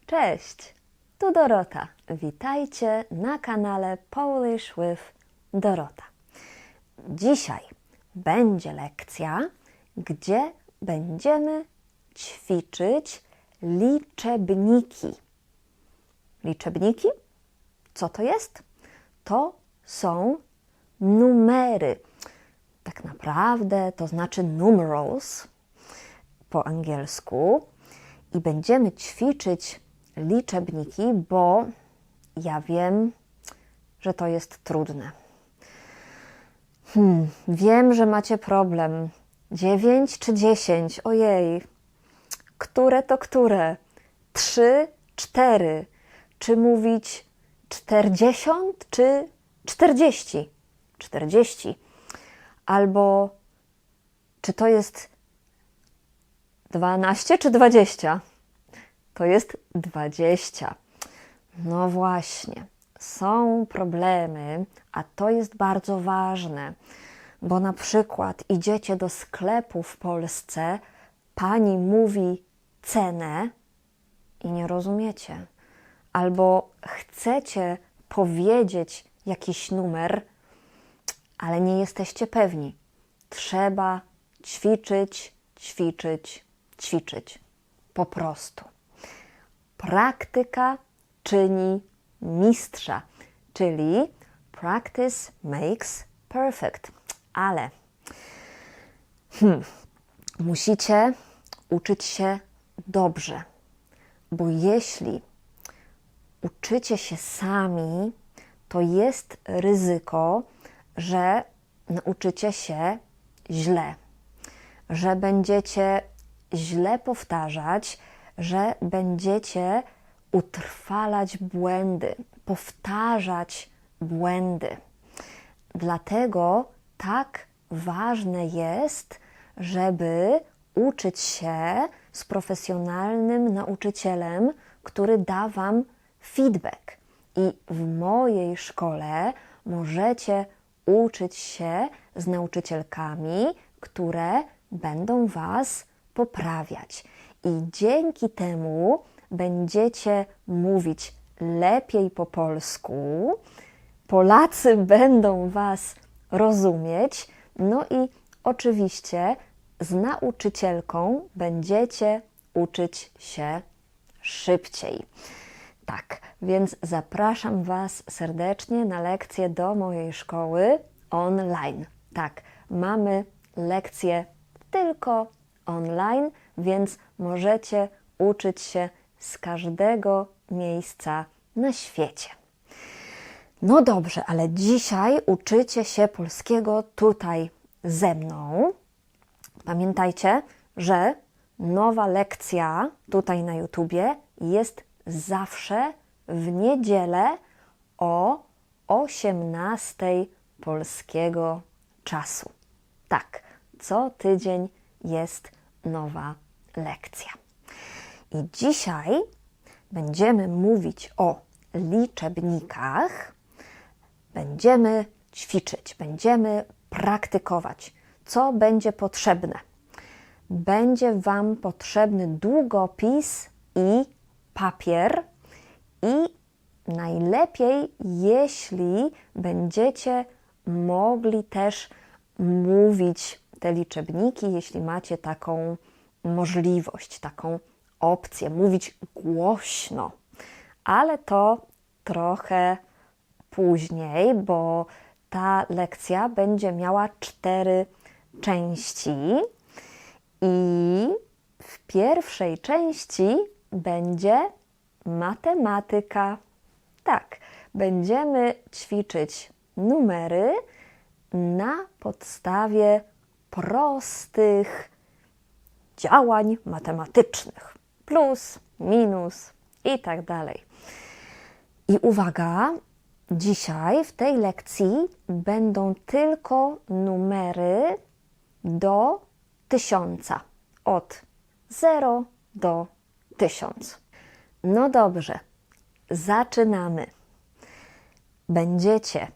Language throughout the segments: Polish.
Cześć, tu Dorota. Witajcie na kanale Polish with Dorota. Dzisiaj będzie lekcja, gdzie będziemy ćwiczyć liczebniki. Liczebniki? Co to jest? To są numery. Tak naprawdę to znaczy numerals po angielsku. I będziemy ćwiczyć liczebniki, bo ja wiem, że to jest trudne. Wiem, że macie problem. 9 czy 10? Ojej. Które to które? 3, 4. Czy mówić 40 czy 40? 40. Albo czy to jest 12 czy 20? To jest 20. No właśnie, są problemy, a to jest bardzo ważne, bo na przykład idziecie do sklepu w Polsce, pani mówi cenę i nie rozumiecie. Albo chcecie powiedzieć jakiś numer, ale nie jesteście pewni. Trzeba ćwiczyć, ćwiczyć, ćwiczyć. Po prostu. Praktyka czyni mistrza, czyli practice makes perfect. Ale musicie uczyć się dobrze, bo jeśli uczycie się sami, to jest ryzyko, że nauczycie się źle, że będziecie źle powtarzać, że będziecie utrwalać błędy, powtarzać błędy. Dlatego tak ważne jest, żeby uczyć się z profesjonalnym nauczycielem, który da Wam feedback. I w mojej szkole możecie uczyć się z nauczycielkami, które będą Was poprawiać. I dzięki temu będziecie mówić lepiej po polsku, Polacy będą Was rozumieć, no i oczywiście z nauczycielką będziecie uczyć się szybciej. Tak, więc zapraszam Was serdecznie na lekcję do mojej szkoły online. Tak, mamy lekcje tylko online, więc możecie uczyć się z każdego miejsca na świecie. No dobrze, ale dzisiaj uczycie się polskiego tutaj ze mną. Pamiętajcie, że nowa lekcja tutaj na YouTubie jest zawsze w niedzielę o 18:00 polskiego czasu. Tak, co tydzień jest nowa lekcja. I dzisiaj będziemy mówić o liczebnikach, będziemy ćwiczyć, będziemy praktykować. Co będzie potrzebne? Będzie Wam potrzebny długopis i papier i najlepiej, jeśli będziecie mogli też mówić te liczebniki, jeśli macie taką możliwość, taką opcję, mówić głośno. Ale to trochę później, bo ta lekcja będzie miała 4 części i w pierwszej części będzie matematyka. Tak, będziemy ćwiczyć numery na podstawie prostych działań matematycznych. Plus, minus i tak dalej. I uwaga, dzisiaj w tej lekcji będą tylko numery do 1000. Od 0 do 1000. No dobrze, zaczynamy. Będziecie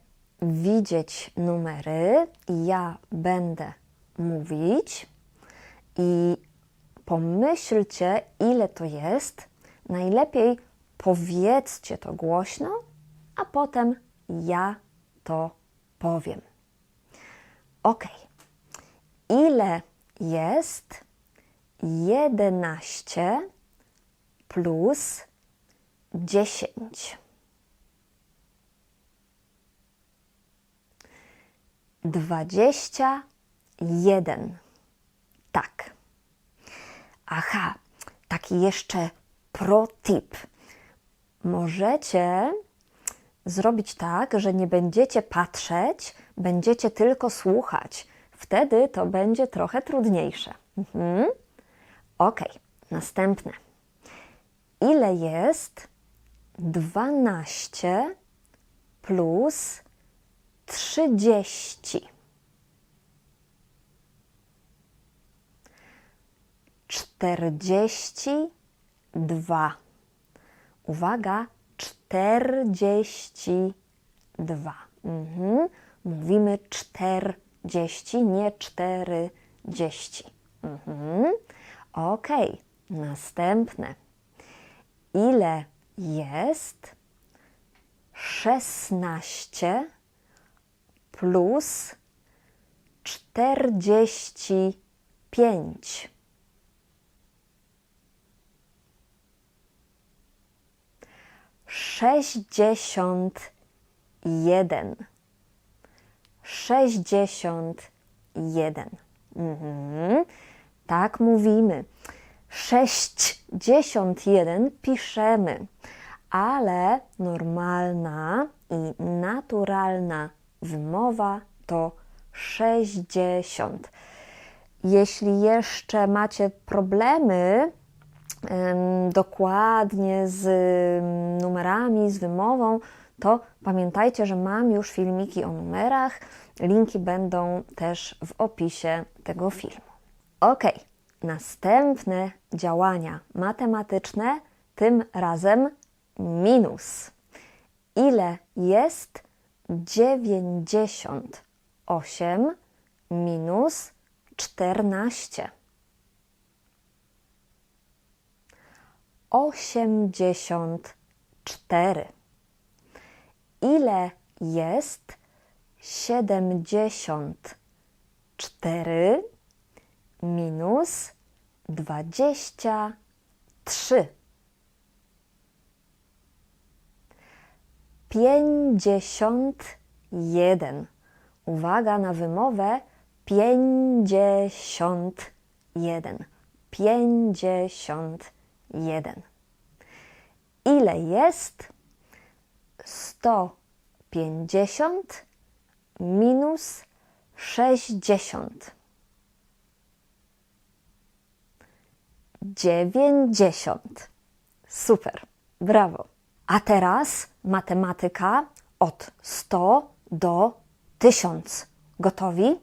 widzieć numery i ja będę mówić i pomyślcie, ile to jest. najlepiej powiedzcie to głośno, a potem ja to powiem. Ok. Ile jest 11 plus 10? 21. Tak. Aha, taki jeszcze pro tip. Możecie zrobić tak, że nie będziecie patrzeć, będziecie tylko słuchać. Wtedy to będzie trochę trudniejsze. Ok, następne. Ile jest 12 plus 30? 42. Uwaga, 42. Mówimy 40, nie 40. Ok, następne. Ile jest 16 plus 45? 61. 61. Tak mówimy. 61 piszemy, ale normalna i naturalna wymowa to 60. Jeśli jeszcze macie problemy dokładnie z numerami, z wymową, to pamiętajcie, że mam już filmiki o numerach. Linki będą też w opisie tego filmu. Ok, następne działania matematyczne, tym razem minus. Ile jest 98 minus 14? 84. Ile jest 74 minus 23? 51. Uwaga na wymowę. 51. 51. Ile jest 150 minus 60? 90. Super, brawo. A teraz matematyka od 100 do 1000. Gotowi?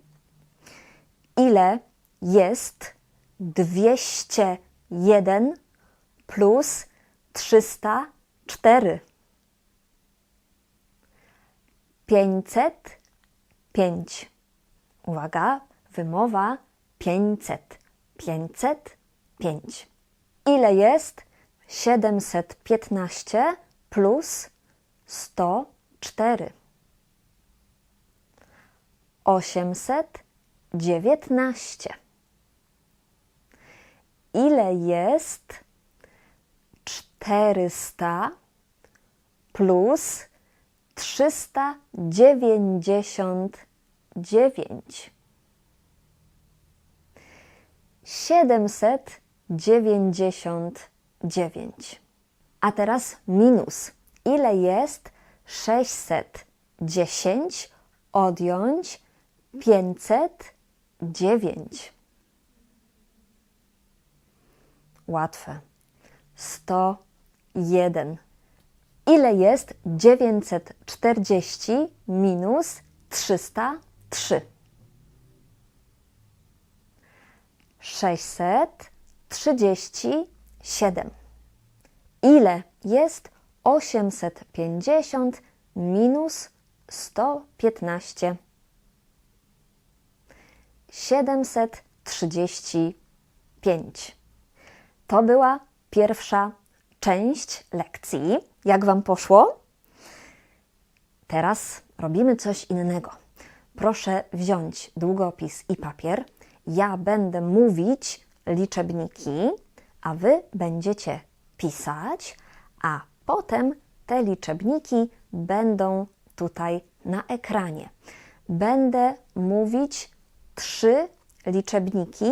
Ile jest 201 plus 304? 505. Uwaga, wymowa 500. 505. Ile jest 715 plus 104? 819. Ile jest 400 plus 399? 799. A teraz minus. Ile jest 610 odjąć 509? Łatwe. 101. Ile jest 940 minus 303? 637. Ile jest 850 minus 115? 735. To była pierwsza część lekcji. Jak Wam poszło? Teraz robimy coś innego. Proszę wziąć długopis i papier. Ja będę mówić liczebniki, a Wy będziecie pisać, a potem te liczebniki będą tutaj na ekranie. Będę mówić 3 liczebniki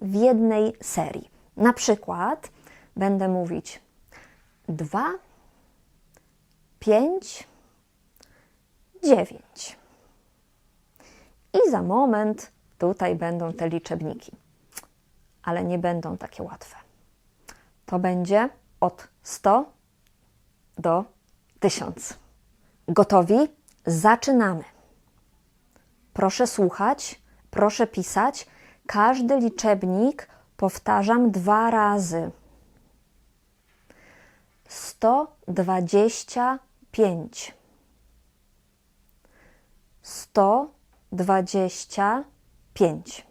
w jednej serii. Na przykład będę mówić 2, 5, 9. I za moment tutaj będą te liczebniki. Ale nie będą takie łatwe. To będzie od 100 do 1000. Gotowi? Zaczynamy. Proszę słuchać, proszę pisać. Każdy liczebnik powtarzam 2 razy. 125. 125.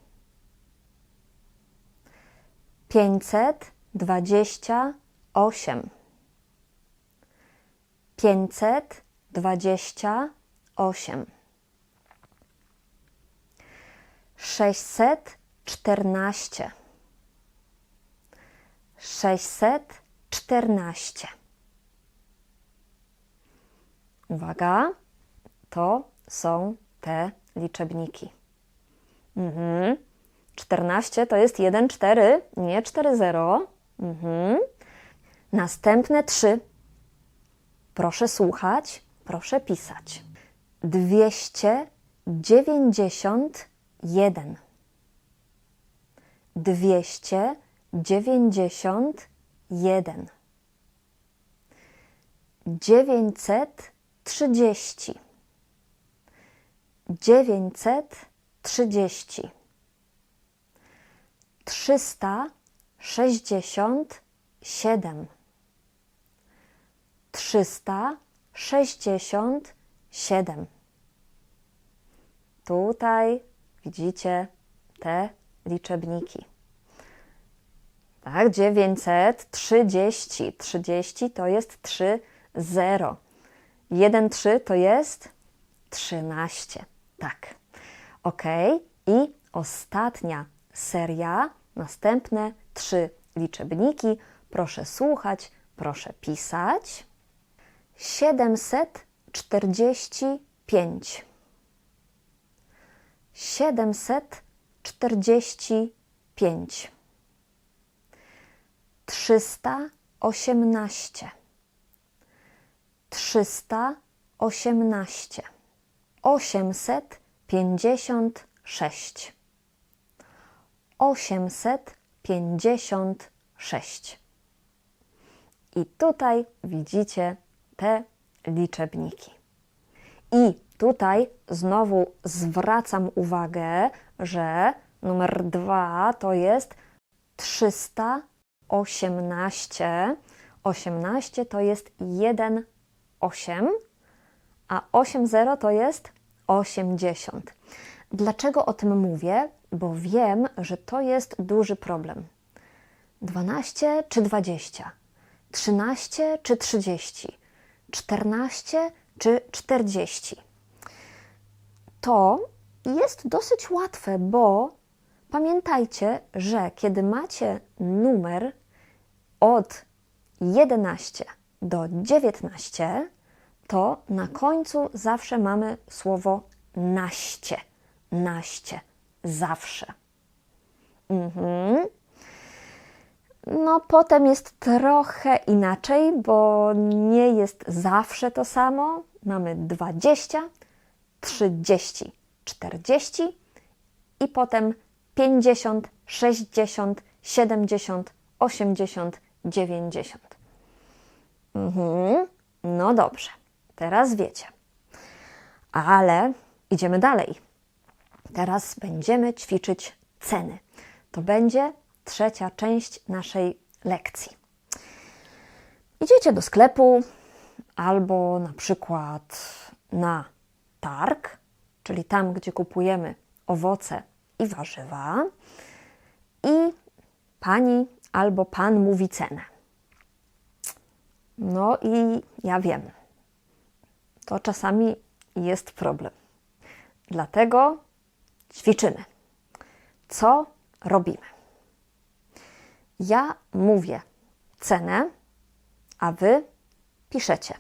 528. 528. 614. 614. Uwaga, to są te liczebniki. 14 to jest 1, 4, nie 4, 0. Następne 3. Proszę słuchać, proszę pisać. 291. 291. 930. 930. 367. 367. Tutaj widzicie te liczebniki. Tak, 930. 30 to jest 3, 0. 1, 3 to jest 13. Tak. Ok. I ostatnia seria, następne 3 liczebniki. Proszę słuchać, proszę pisać. 745. 745. 318. 318. 856. 856. I tutaj widzicie te liczebniki. I tutaj znowu zwracam uwagę, że numer 2 to jest 318. 18 to jest 1, 8, a 80 to jest 80. Dlaczego o tym mówię? Bo wiem, że to jest duży problem. 12 czy 20? 13 czy 30? 14 czy 40? To jest dosyć łatwe, bo pamiętajcie, że kiedy macie numer od 11 do 19, to na końcu zawsze mamy słowo naście. Naście. Zawsze. No potem jest trochę inaczej, bo nie jest zawsze to samo. Mamy 20, 30, 40 i potem 50, 60, 70, 80, 90. No dobrze, teraz wiecie. Ale idziemy dalej. Teraz będziemy ćwiczyć ceny. To będzie 3. część naszej lekcji. Idziecie do sklepu albo na przykład na targ, czyli tam, gdzie kupujemy owoce i warzywa i pani albo pan mówi cenę. No i ja wiem, to czasami jest problem. Dlatego ćwiczymy. Co robimy? Ja mówię cenę, a Wy piszecie.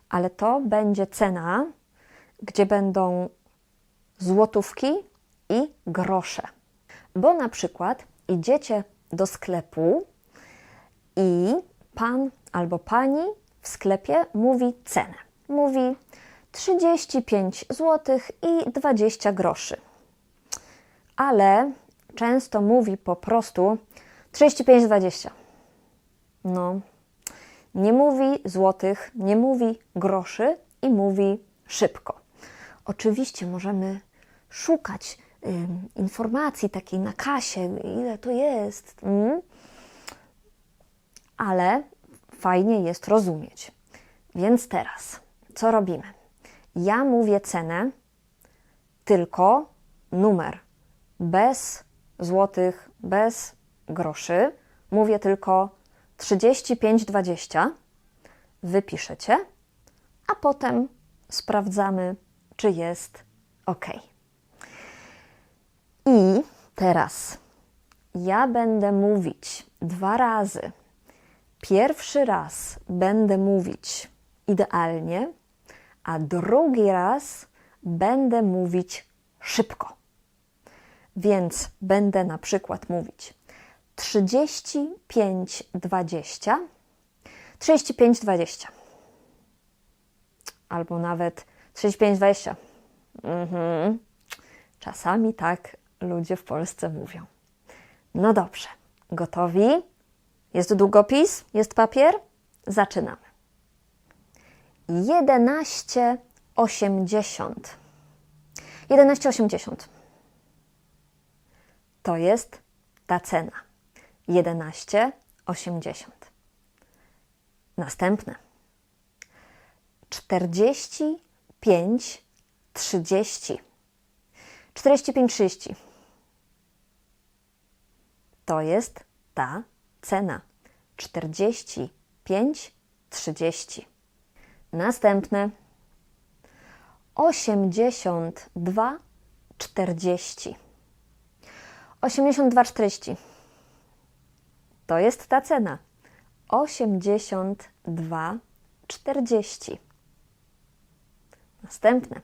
Ale to będzie cena, gdzie będą złotówki i grosze. Bo na przykład idziecie do sklepu i pan albo pani w sklepie mówi cenę. Mówi 35 zł i 20 groszy. Ale często mówi po prostu 35,20. No, nie mówi złotych, nie mówi groszy i mówi szybko. Oczywiście możemy szukać informacji takiej na kasie, ile to jest, ale fajnie jest rozumieć. Więc teraz, co robimy? Ja mówię cenę, tylko numer, bez złotych, bez groszy. Mówię tylko 35,20. Wy piszecie, a potem sprawdzamy, czy jest OK. I teraz ja będę mówić 2 razy. Pierwszy raz będę mówić idealnie, a drugi raz będę mówić szybko. Więc będę na przykład mówić 35,20, 35,20 albo nawet 35,20. Czasami tak ludzie w Polsce mówią. No dobrze, gotowi? Jest długopis? Jest papier? Zaczynamy. 11,80. 11,80. To jest ta cena. 11,80. Następne. 45,30. 45,30. To jest ta cena. 45,30. Następne. 82,40. 82,40. To jest ta cena. 82,40. Następne.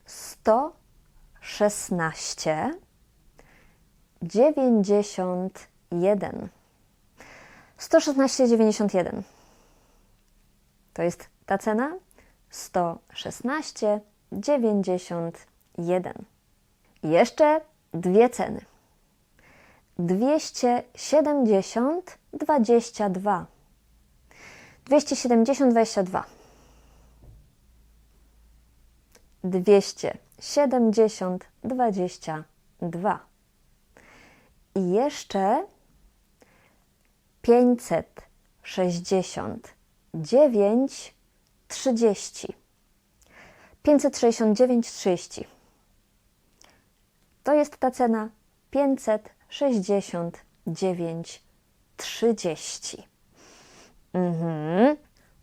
116,91. 116,91. To jest ta cena. 116,91. I jeszcze 2 ceny. 270,22. 270,22. 270,22. I jeszcze 569,30. 569,30. To jest ta cena. 569,30.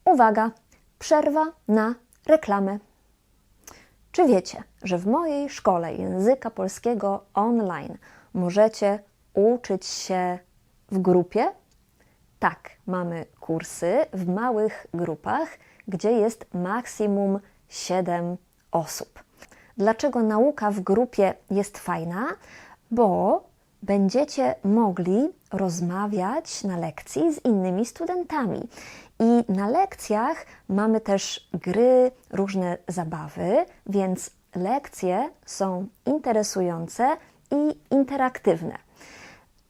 Uwaga, przerwa na reklamę. Czy wiecie, że w mojej szkole języka polskiego online możecie uczyć się w grupie? Tak, mamy kursy w małych grupach, gdzie jest maksimum 7 osób. Dlaczego nauka w grupie jest fajna? Bo będziecie mogli rozmawiać na lekcji z innymi studentami. I na lekcjach mamy też gry, różne zabawy, więc lekcje są interesujące i interaktywne.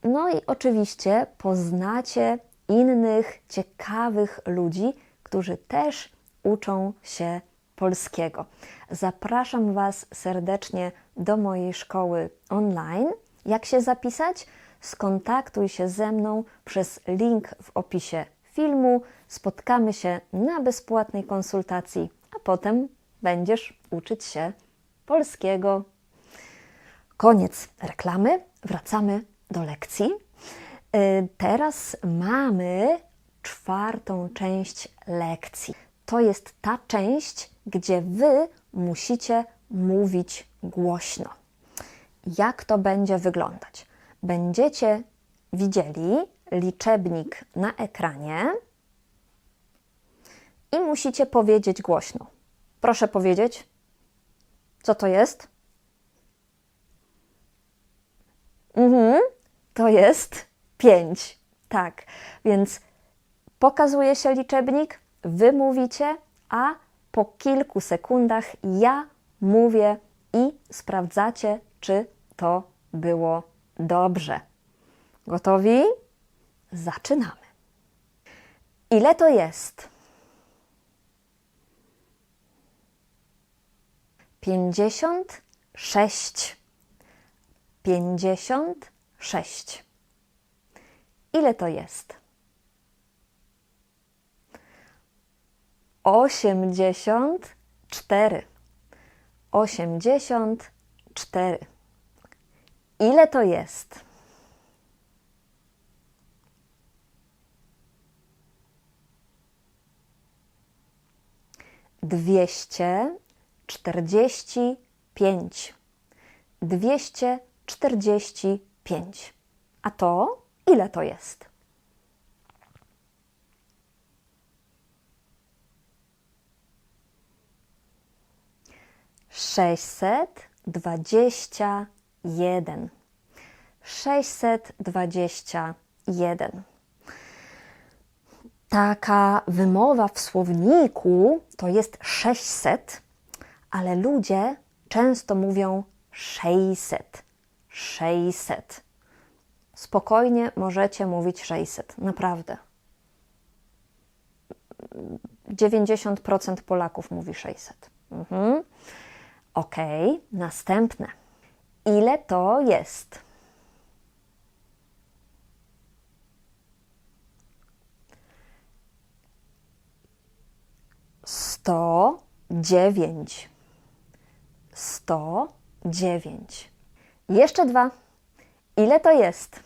No i oczywiście poznacie innych ciekawych ludzi, którzy też uczą się polskiego. Zapraszam Was serdecznie do mojej szkoły online. Jak się zapisać? Skontaktuj się ze mną przez link w opisie filmu. Spotkamy się na bezpłatnej konsultacji, a potem będziesz uczyć się polskiego. Koniec reklamy. Wracamy do lekcji. Teraz mamy czwartą część lekcji. To jest ta część, gdzie Wy musicie mówić głośno. Jak to będzie wyglądać? Będziecie widzieli liczebnik na ekranie i musicie powiedzieć głośno. Proszę powiedzieć, co to jest? To jest 5. Tak, więc pokazuje się liczebnik, Wy mówicie, a po kilku sekundach ja mówię i sprawdzacie, czy to było dobrze. Gotowi? Zaczynamy. Ile to jest? 56. 56. Ile to jest? 84. 84. Ile to jest? 245. 245. A to ile to jest? 621. 621. Taka wymowa w słowniku to jest 600, ale ludzie często mówią 600. 600. Spokojnie możecie mówić 600, naprawdę. 90% Polaków mówi 600. Ok, następne. Ile to jest? 109. 109. Jeszcze 2. Ile to jest?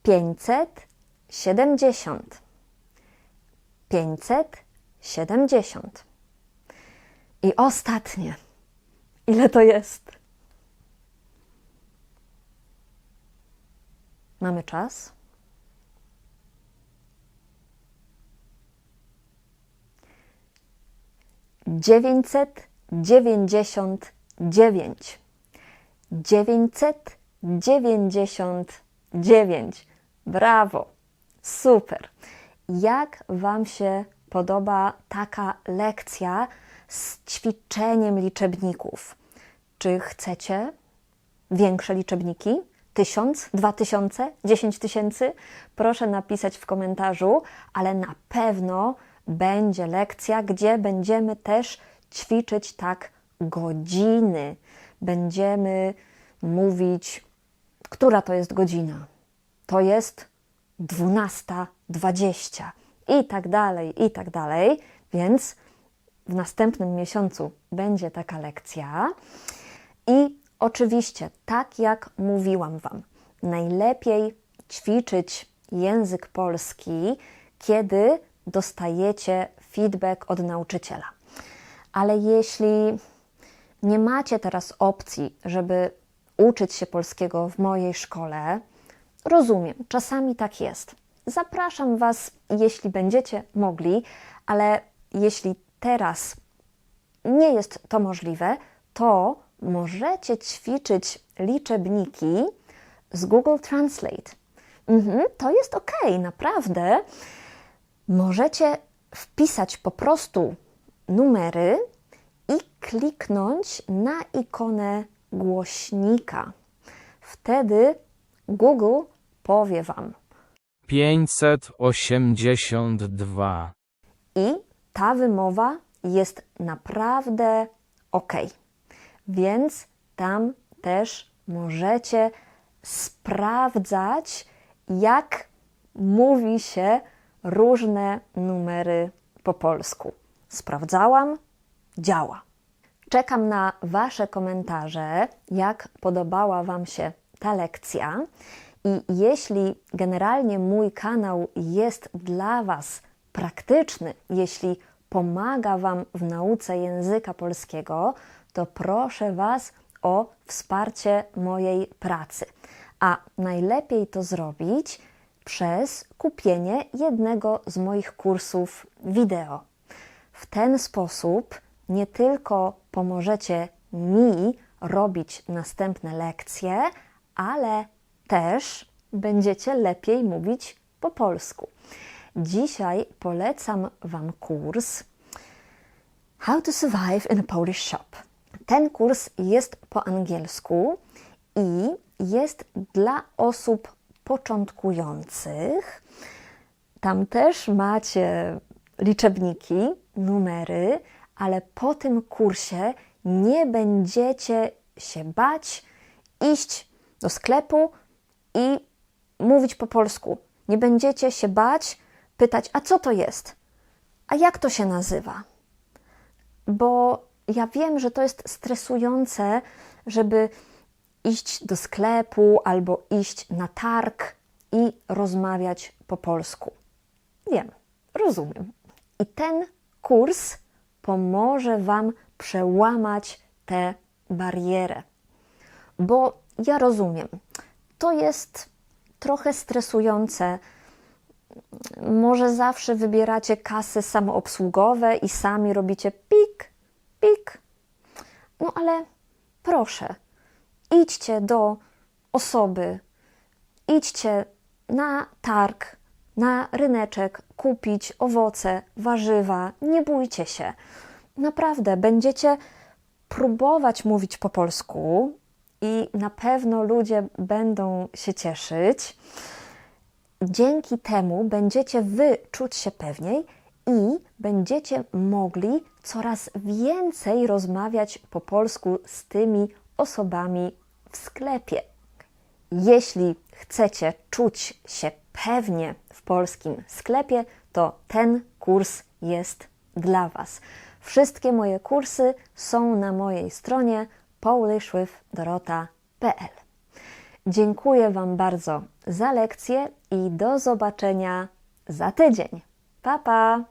570. 570. I ostatnie. Ile to jest? Mamy czas? 999. 999. Brawo! Super! Jak Wam się podoba taka lekcja z ćwiczeniem liczebników? Czy chcecie większe liczebniki? 1000, 2000, 10 000? Proszę napisać w komentarzu, ale na pewno będzie lekcja, gdzie będziemy też ćwiczyć tak godziny. Będziemy mówić, która to jest godzina. To jest 12:20 i tak dalej, i tak dalej. Więc w następnym miesiącu będzie taka lekcja. I oczywiście, tak jak mówiłam Wam, najlepiej ćwiczyć język polski, kiedy dostajecie feedback od nauczyciela. Ale jeśli nie macie teraz opcji, żeby uczyć się polskiego w mojej szkole, rozumiem, czasami tak jest. Zapraszam Was, jeśli będziecie mogli, ale jeśli teraz nie jest to możliwe, to możecie ćwiczyć liczebniki z Google Translate. To jest ok, naprawdę. Możecie wpisać po prostu numery i kliknąć na ikonę głośnika. Wtedy Google powie Wam 582. i ta wymowa jest naprawdę ok. Więc tam też możecie sprawdzać, jak mówi się różne numery po polsku. Sprawdzałam, działa. Czekam na Wasze komentarze, jak podobała Wam się ta lekcja I jeśli generalnie mój kanał jest dla Was praktyczny, jeśli pomaga Wam w nauce języka polskiego, to proszę Was o wsparcie mojej pracy. A najlepiej to zrobić przez kupienie jednego z moich kursów wideo. W ten sposób nie tylko pomożecie mi robić następne lekcje, ale też będziecie lepiej mówić po polsku. Dzisiaj polecam Wam kurs How to Survive in a Polish Shop. Ten kurs jest po angielsku i jest dla osób początkujących. Tam też macie liczebniki, numery, ale po tym kursie nie będziecie się bać iść do sklepu i mówić po polsku. Nie będziecie się bać pytać, a co to jest? A jak to się nazywa? Bo ja wiem, że to jest stresujące, żeby iść do sklepu albo iść na targ i rozmawiać po polsku. Wiem, rozumiem. I ten kurs pomoże Wam przełamać tę barierę. Bo ja rozumiem, to jest trochę stresujące. Może zawsze wybieracie kasy samoobsługowe i sami robicie pik, pik. No ale proszę, idźcie do osoby, idźcie na targ, na ryneczek kupić owoce, warzywa. Nie bójcie się. Naprawdę, będziecie próbować mówić po polsku i na pewno ludzie będą się cieszyć. Dzięki temu będziecie Wy czuć się pewniej i będziecie mogli coraz więcej rozmawiać po polsku z tymi osobami w sklepie. Jeśli chcecie czuć się pewnie w polskim sklepie, to ten kurs jest dla Was. Wszystkie moje kursy są na mojej stronie polishwithdorota.pl. Dziękuję Wam bardzo za lekcję i do zobaczenia za tydzień. Pa, pa!